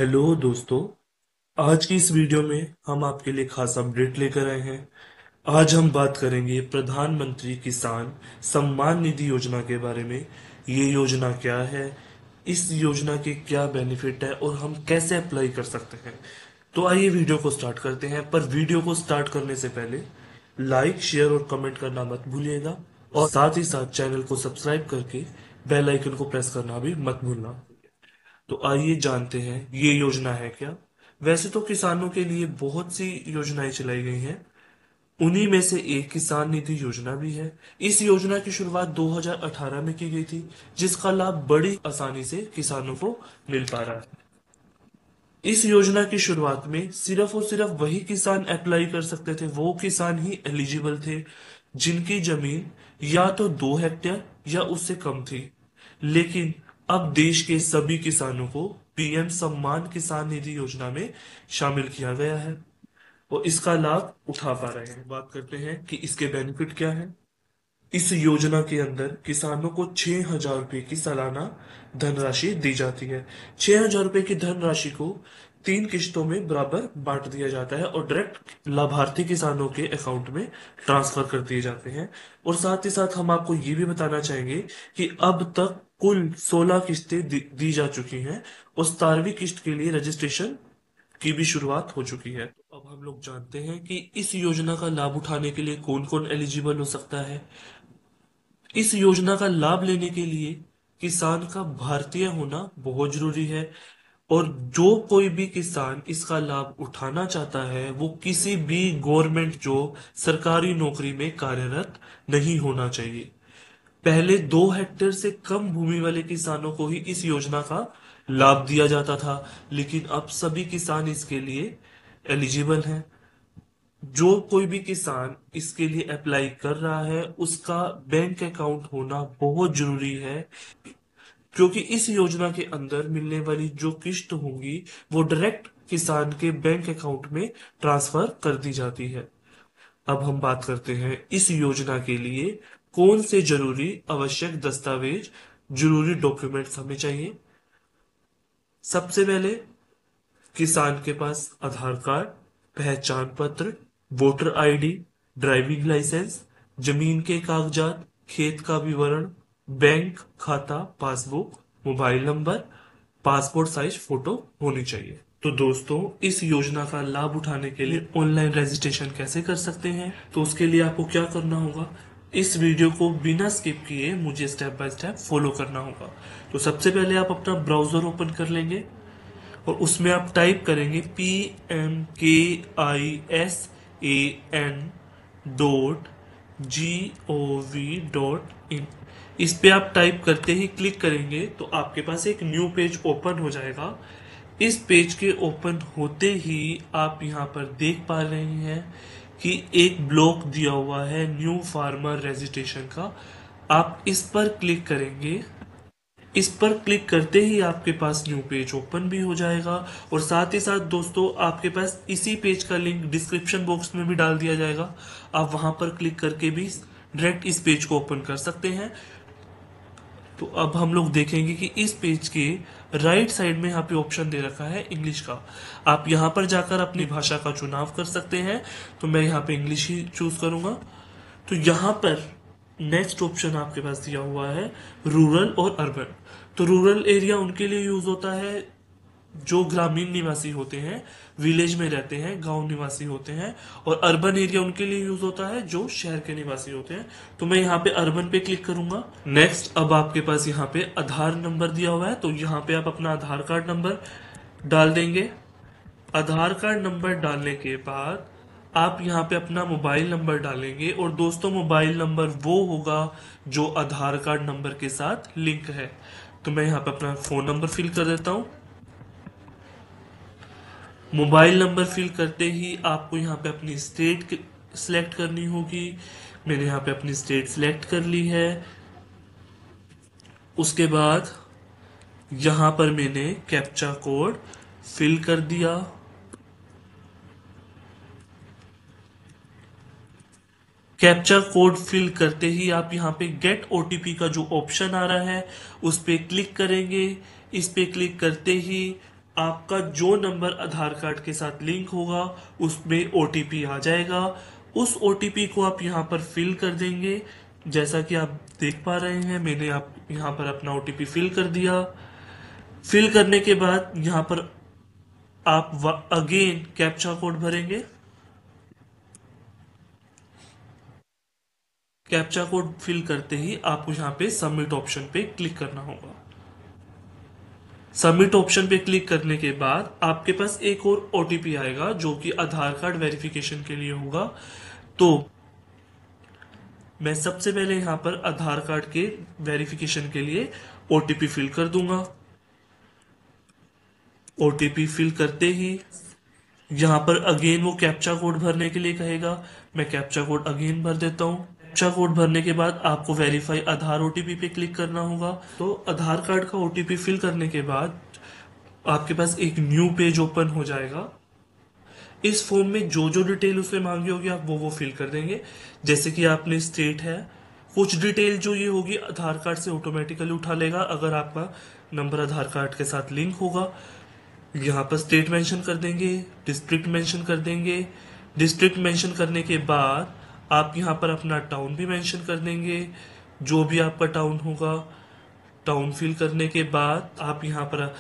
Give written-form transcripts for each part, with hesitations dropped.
Hello दोस्तों। आज की इस वीडियो में हम आपके लिए खास अपडेट लेकर आए हैं। आज हम बात करेंगे प्रधानमंत्री किसान सम्मान निधि योजना के बारे में। ये योजना क्या है, इस योजना के क्या बेनिफिट है और हम कैसे अप्लाई कर सकते हैं। तो आइए वीडियो को स्टार्ट करते हैं, पर वीडियो को स्टार्ट करने से पहले लाइक शेयर और कमेंट करना मत भूलिएगा और साथ ही साथ चैनल को सब्सक्राइब करके बेल आइकन को प्रेस करना भी मत भूलना। तो आइए जानते हैं ये योजना है क्या। वैसे तो किसानों के लिए बहुत सी योजनाएं चलाई गई हैं, उन्हीं में से एक किसान निधि योजना भी है। इस योजना की शुरुआत 2018 में की गई थी, जिसका लाभ बड़ी आसानी से किसानों को मिल पा रहा है। इस योजना की शुरुआत में सिर्फ और सिर्फ वही किसान अप्लाई कर सकते थे, वो किसान ही एलिजिबल थे जिनकी जमीन या तो 2 हेक्टेयर या उससे कम थी। लेकिन अब देश के सभी किसानों को पीएम सम्मान किसान निधि योजना में शामिल किया गया है और इसका लाभ उठा पा रहे हैं। बात करते हैं कि इसके बेनिफिट क्या है। इस योजना के अंदर किसानों को 6,000 रुपए की सालाना धनराशि दी जाती है। 6,000 रुपए की धनराशि को 3 किश्तों में बराबर बांट दिया जाता है और डायरेक्ट लाभार्थी किसानों के अकाउंट में ट्रांसफर कर दिए जाते हैं। और साथ ही साथ हम आपको ये भी बताना चाहेंगे कि अब तक कुल 16 किस्तें दी जा चुकी हैं और 17वीं किस्त के लिए रजिस्ट्रेशन की भी शुरुआत हो चुकी है। तो अब हम लोग जानते हैं कि इस योजना का लाभ उठाने के लिए कौन कौन एलिजिबल हो सकता है। इस योजना का लाभ लेने के लिए किसान का भारतीय होना बहुत जरूरी है और जो कोई भी किसान इसका लाभ उठाना चाहता है वो किसी भी गवर्नमेंट जॉब सरकारी नौकरी में कार्यरत नहीं होना चाहिए। पहले 2 हेक्टेयर से कम भूमि वाले किसानों को ही इस योजना का लाभ दिया जाता था, लेकिन अब सभी किसान इसके लिए एलिजिबल हैं। जो कोई भी किसान इसके लिए अप्लाई कर रहा है उसका बैंक अकाउंट होना बहुत जरूरी है, क्योंकि इस योजना के अंदर मिलने वाली जो किस्त होंगी वो डायरेक्ट किसान के बैंक अकाउंट में ट्रांसफर कर दी जाती है। अब हम बात करते हैं इस योजना के लिए कौन से जरूरी आवश्यक दस्तावेज, जरूरी डॉक्यूमेंट्स हमें चाहिए। सबसे पहले किसान के पास आधार कार्ड, पहचान पत्र, वोटर आईडी, ड्राइविंग लाइसेंस, जमीन के कागजात, खेत का विवरण, बैंक खाता passbook, mobile number, passport size photo होनी चाहिए। तो दोस्तों, इस योजना का लाभ उठाने के लिए ऑनलाइन रजिस्ट्रेशन कैसे कर सकते हैं, तो उसके लिए आपको क्या करना होगा, इस वीडियो को बिना स्किप किए मुझे स्टेप बाय स्टेप फॉलो करना होगा। तो सबसे पहले आप अपना ब्राउजर ओपन कर लेंगे और उसमें आप टाइप करेंगे PMKISAN.gov.in। इस पे आप टाइप करते ही क्लिक करेंगे तो आपके पास एक न्यू पेज ओपन हो जाएगा। इस पेज के ओपन होते ही आप यहाँ पर देख पा रहे हैं कि एक ब्लॉक दिया हुआ है न्यू फार्मर रजिस्ट्रेशन का। आप इस पर क्लिक करेंगे। इस पर क्लिक करते ही आपके पास न्यू पेज ओपन भी हो जाएगा और साथ ही साथ दोस्तों आपके पास इसी पेज का लिंक डिस्क्रिप्शन बॉक्स में भी डाल दिया जाएगा। आप वहां पर क्लिक करके भी डायरेक्ट इस पेज को ओपन कर सकते हैं। तो अब हम लोग देखेंगे कि इस पेज के राइट साइड में यहाँ पे ऑप्शन दे रखा है इंग्लिश का। आप यहाँ पर जाकर अपनी भाषा का चुनाव कर सकते हैं। तो मैं यहाँ पे इंग्लिश ही चूज करूंगा। तो यहाँ पर नेक्स्ट ऑप्शन आपके पास दिया हुआ है रूरल और अर्बन। तो रूरल एरिया उनके लिए यूज होता है जो ग्रामीण निवासी होते हैं, विलेज में रहते हैं, गांव निवासी होते हैं। और अर्बन एरिया उनके लिए यूज होता है जो शहर के निवासी होते हैं। तो मैं यहाँ पे अर्बन पे क्लिक करूंगा। नेक्स्ट, अब आपके पास यहाँ पे आधार नंबर दिया हुआ है, तो यहाँ पे आप अपना आधार कार्ड नंबर डाल देंगे। आधार कार्ड नंबर डालने के बाद आप यहाँ पे अपना मोबाइल नंबर डालेंगे और दोस्तों मोबाइल नंबर वो होगा जो आधार कार्ड नंबर के साथ लिंक है। तो मैं यहाँ पे अपना फोन नंबर फिल कर देता हूँ। मोबाइल नंबर फिल करते ही आपको यहाँ पे अपनी स्टेट सिलेक्ट करनी होगी। मैंने यहाँ पे अपनी स्टेट सिलेक्ट कर ली है। उसके बाद यहाँ पर मैंने कैप्चा कोड फिल कर दिया। कैप्चा कोड फिल करते ही आप यहाँ पे गेट ओटीपी का जो ऑप्शन आ रहा है उस पे क्लिक करेंगे। इस पे क्लिक करते ही आपका जो नंबर आधार कार्ड के साथ लिंक होगा उसमें ओटीपी आ जाएगा। उस ओटीपी को आप यहाँ पर फिल कर देंगे। जैसा कि आप देख पा रहे हैं, मैंने आप यहाँ पर अपना ओटीपी फिल कर दिया। फिल करने के बाद यहाँ पर आप अगेन कैप्चा कोड भरेंगे। कैप्चा कोड फिल करते ही आपको यहाँ पे सबमिट ऑप्शन पे क्लिक करना होगा। सबमिट ऑप्शन पे क्लिक करने के बाद आपके पास एक और ओटीपी आएगा जो कि आधार कार्ड वेरिफिकेशन के लिए होगा। तो मैं सबसे पहले यहाँ पर आधार कार्ड के वेरिफिकेशन के लिए ओटीपी फिल कर दूंगा। ओटीपी फिल करते ही यहाँ पर अगेन वो कैप्चा कोड भरने के लिए कहेगा। मैं कैप्चा कोड अगेन भर देता हूँ। कैप्चा कोड भरने के बाद आपको वेरीफाई आधार ओटीपी पे क्लिक करना होगा। तो आधार कार्ड का ओटीपी फिल करने के बाद आपके पास एक न्यू पेज ओपन हो जाएगा। इस फॉर्म में जो जो डिटेल उसने मांगी होगी आप वो फिल कर देंगे। जैसे कि आपने स्टेट है, कुछ डिटेल जो ये होगी आधार कार्ड से ऑटोमेटिकली उठा लेगा अगर आपका नंबर आधार कार्ड के साथ लिंक होगा। यहाँ पर स्टेट मेंशन कर देंगे, डिस्ट्रिक्ट मेंशन कर देंगे। डिस्ट्रिक्ट मेंशन करने के बाद आप यहाँ पर अपना टाउन भी मेंशन कर देंगे, जो भी आपका टाउन होगा। टाउन फिल करने के बाद आप यहाँ पर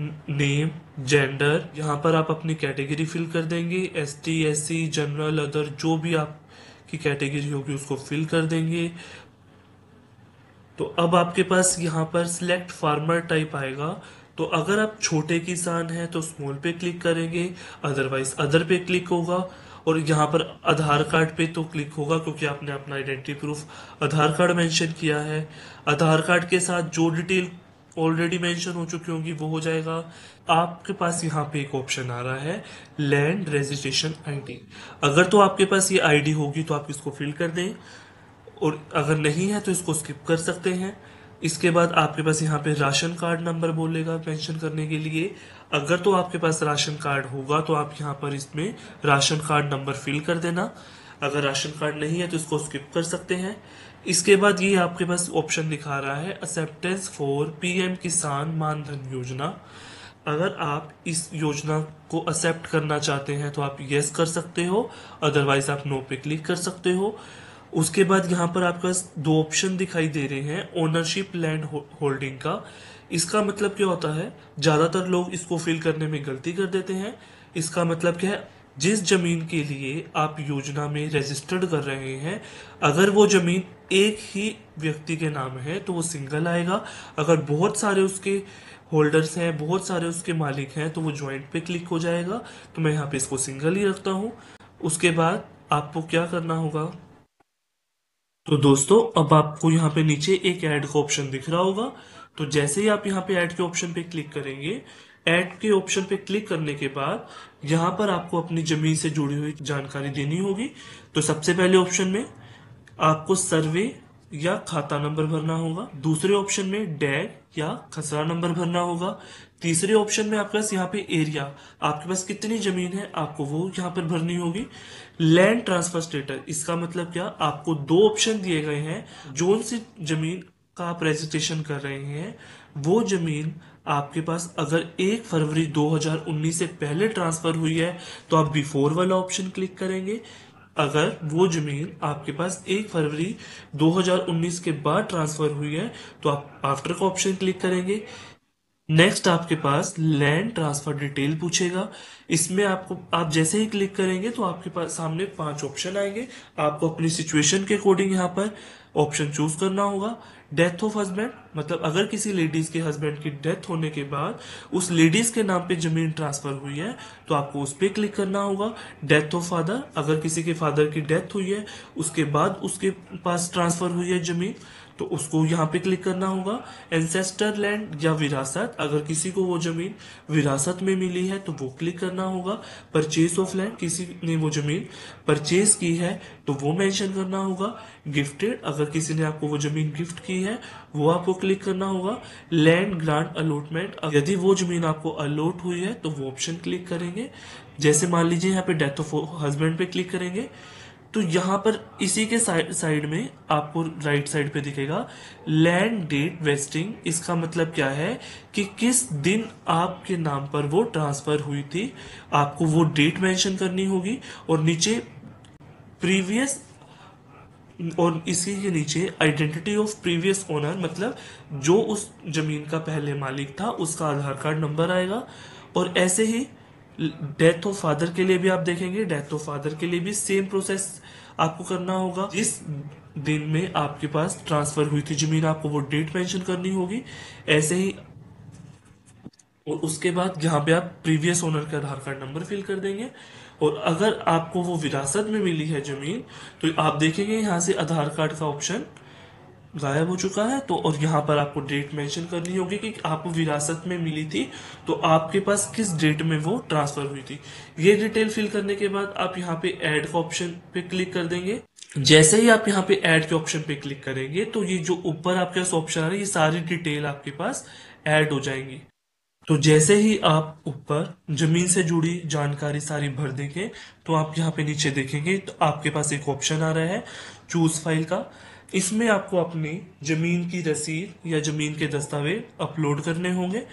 नेम, जेंडर, यहाँ पर आप अपनी कैटेगरी फिल कर देंगे। एसटी, एससी, जनरल, अदर, जो भी आपकी कैटेगरी होगी उसको फिल कर देंगे। तो अब आपके पास यहाँ पर सिलेक्ट फार्मर टाइप आएगा। तो अगर आप छोटे किसान हैं तो स्मॉल पे क्लिक करेंगे, अदरवाइज अदर पे क्लिक होगा। और यहाँ पर आधार कार्ड पे तो क्लिक होगा क्योंकि आपने अपना आइडेंटिटी प्रूफ आधार कार्ड मेंशन किया है। आधार कार्ड के साथ जो डिटेल ऑलरेडी मेंशन हो चुकी होगी वो हो जाएगा। आपके पास यहाँ पे एक ऑप्शन आ रहा है लैंड रजिस्ट्रेशन आईडी। अगर तो आपके पास ये आईडी होगी तो आप इसको फिल कर दें, और अगर नहीं है तो इसको स्किप कर सकते हैं। इसके बाद आपके पास यहाँ पे राशन कार्ड नंबर बोलेगा मेंशन करने के लिए। अगर तो आपके पास राशन कार्ड होगा तो आप यहाँ पर इसमें राशन कार्ड नंबर फिल कर देना। अगर राशन कार्ड नहीं है तो इसको स्किप कर सकते हैं। इसके बाद ये आपके पास ऑप्शन दिखा रहा है एक्सेप्टेंस फॉर पीएम किसान मानधन योजना। अगर आप इस योजना को एक्सेप्ट करना चाहते हैं तो आप यस कर सकते हो, अदरवाइज आप नो पे क्लिक कर सकते हो। उसके बाद यहाँ पर आपके पास दो ऑप्शन दिखाई दे रहे हैं ओनरशिप लैंड होल्डिंग का। इसका मतलब क्या होता है, ज्यादातर लोग इसको फिल करने में गलती कर देते हैं। इसका मतलब क्या है, जिस जमीन के लिए आप योजना में रजिस्टर्ड कर रहे हैं अगर वो जमीन एक ही व्यक्ति के नाम है तो वो सिंगल आएगा। अगर बहुत सारे उसके होल्डर्स हैं, बहुत सारे उसके मालिक हैं तो वो ज्वाइंट पे क्लिक हो जाएगा। तो मैं यहाँ पे इसको सिंगल ही रखता हूँ। उसके बाद आपको क्या करना होगा, तो दोस्तों अब आपको यहाँ पे नीचे एक ऐड का ऑप्शन दिख रहा होगा। तो जैसे ही आप यहाँ पे ऐड के ऑप्शन पे क्लिक करेंगे, ऐड के ऑप्शन पे क्लिक करने के बाद यहाँ पर आपको अपनी जमीन से जुड़ी हुई जानकारी देनी होगी। तो सबसे पहले ऑप्शन में आपको सर्वे या खाता नंबर भरना होगा। दूसरे ऑप्शन में डैग या खसरा नंबर भरना होगा। तीसरे ऑप्शन में आपके पास यहाँ पे एरिया, आपके पास कितनी जमीन है आपको वो यहाँ पर भरनी होगी। लैंड ट्रांसफर स्टेटस, इसका मतलब क्या, आपको दो ऑप्शन दिए गए हैं। जोन सी जमीन का आप रजिस्ट्रेशन कर रहे हैं वो जमीन आपके पास अगर 1 फरवरी 2019 से पहले ट्रांसफर हुई है तो आप बिफोर वाला ऑप्शन क्लिक करेंगे। अगर वो जमीन आपके पास 1 फरवरी 2019 के बाद ट्रांसफर हुई है तो आप आफ्टर का ऑप्शन क्लिक करेंगे। नेक्स्ट आपके पास लैंड ट्रांसफर डिटेल पूछेगा। इसमें आपको आप जैसे ही क्लिक करेंगे तो आपके पास सामने 5 ऑप्शन आएंगे। आपको अपनी सिचुएशन के अकॉर्डिंग यहाँ पर ऑप्शन चूज करना होगा। डेथ ऑफ हस्बैंड, मतलब अगर किसी लेडीज के हस्बैंड की डेथ होने के बाद उस लेडीज के नाम पे जमीन ट्रांसफर हुई है तो आपको उस पर क्लिक करना होगा। डेथ ऑफ फादर, अगर किसी के फादर की डेथ हुई है उसके बाद उसके पास ट्रांसफर हुई है जमीन तो उसको यहाँ पे क्लिक करना होगा। एंसेस्टर लैंड या विरासत, अगर किसी को वो जमीन विरासत में मिली है तो वो क्लिक करना होगा। परचेज ऑफ लैंड, किसी ने वो जमीन परचेज की है तो वो मेंशन करना होगा। गिफ्टेड, अगर किसी ने आपको वो जमीन गिफ्ट की है वो आपको क्लिक करना होगा। लैंड ग्रांट अलॉटमेंट, यदि वो जमीन आपको अलॉट हुई है तो वो ऑप्शन क्लिक करेंगे। जैसे मान लीजिए यहाँ पे डेथ ऑफ हस्बैंड पे क्लिक करेंगे तो यहाँ पर इसी के साइड में आपको राइट साइड पे दिखेगा लैंड डेट वेस्टिंग। इसका मतलब क्या है कि किस दिन आपके नाम पर वो ट्रांसफर हुई थी, आपको वो डेट मेंशन करनी होगी। और नीचे प्रीवियस, और इसी के नीचे आइडेंटिटी ऑफ प्रीवियस ओनर, मतलब जो उस जमीन का पहले मालिक था उसका आधार कार्ड नंबर आएगा। और ऐसे ही डेथ ऑफ फादर के लिए भी आप देखेंगे, डेथ ऑफ फादर के लिए भी सेम प्रोसेस आपको करना होगा। जिस दिन में आपके पास ट्रांसफर हुई थी जमीन, आपको वो डेट मेंशन करनी होगी। ऐसे ही, और उसके बाद यहाँ पे आप प्रीवियस ओनर का आधार कार्ड नंबर फिल कर देंगे। और अगर आपको वो विरासत में मिली है जमीन, तो आप देखेंगे यहाँ से आधार कार्ड का ऑप्शन गायब हो चुका है। तो और यहाँ पर आपको डेट मेंशन करनी होगी कि आपको विरासत में मिली थी तो आपके पास किस डेट में वो ट्रांसफर हुई थी। ये डिटेल फिल करने के बाद आप यहाँ पे ऐड का ऑप्शन पे क्लिक कर देंगे। जैसे ही आप यहाँ पे ऐड के ऑप्शन पे क्लिक करेंगे तो ये जो ऊपर आपके पास ऑप्शन आ रहा है, ये सारी डिटेल आपके पास ऐड हो जाएंगी। तो जैसे ही आप ऊपर जमीन से जुड़ी जानकारी सारी भर देंगे तो आप यहाँ पे नीचे देखेंगे तो आपके पास एक ऑप्शन आ रहा है चूज फाइल का। इसमें आपको अपनी जमीन की रसीद या जमीन के दस्तावेज अपलोड करने होंगे।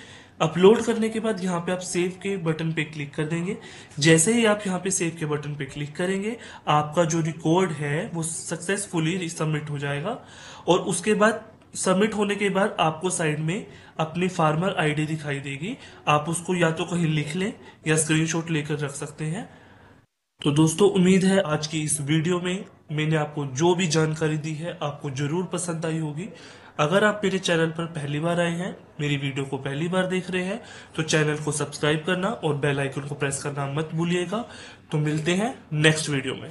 अपलोड करने के बाद यहाँ पे आप सेव के बटन पे क्लिक कर देंगे। जैसे ही आप यहाँ पे सेव के बटन पे क्लिक करेंगे, आपका जो रिकॉर्ड है वो सक्सेसफुली सबमिट हो जाएगा। और उसके बाद सबमिट होने के बाद आपको साइड में अपनी फार्मर आईडी दिखाई देगी। आप उसको या तो कहीं लिख लें या स्क्रीनशॉट लेकर रख सकते हैं। तो दोस्तों, उम्मीद है आज की इस वीडियो में मैंने आपको जो भी जानकारी दी है आपको जरूर पसंद आई होगी। अगर आप मेरे चैनल पर पहली बार आए हैं, मेरी वीडियो को पहली बार देख रहे हैं, तो चैनल को सब्सक्राइब करना और बेल आइकन को प्रेस करना मत भूलिएगा। तो मिलते हैं नेक्स्ट वीडियो में।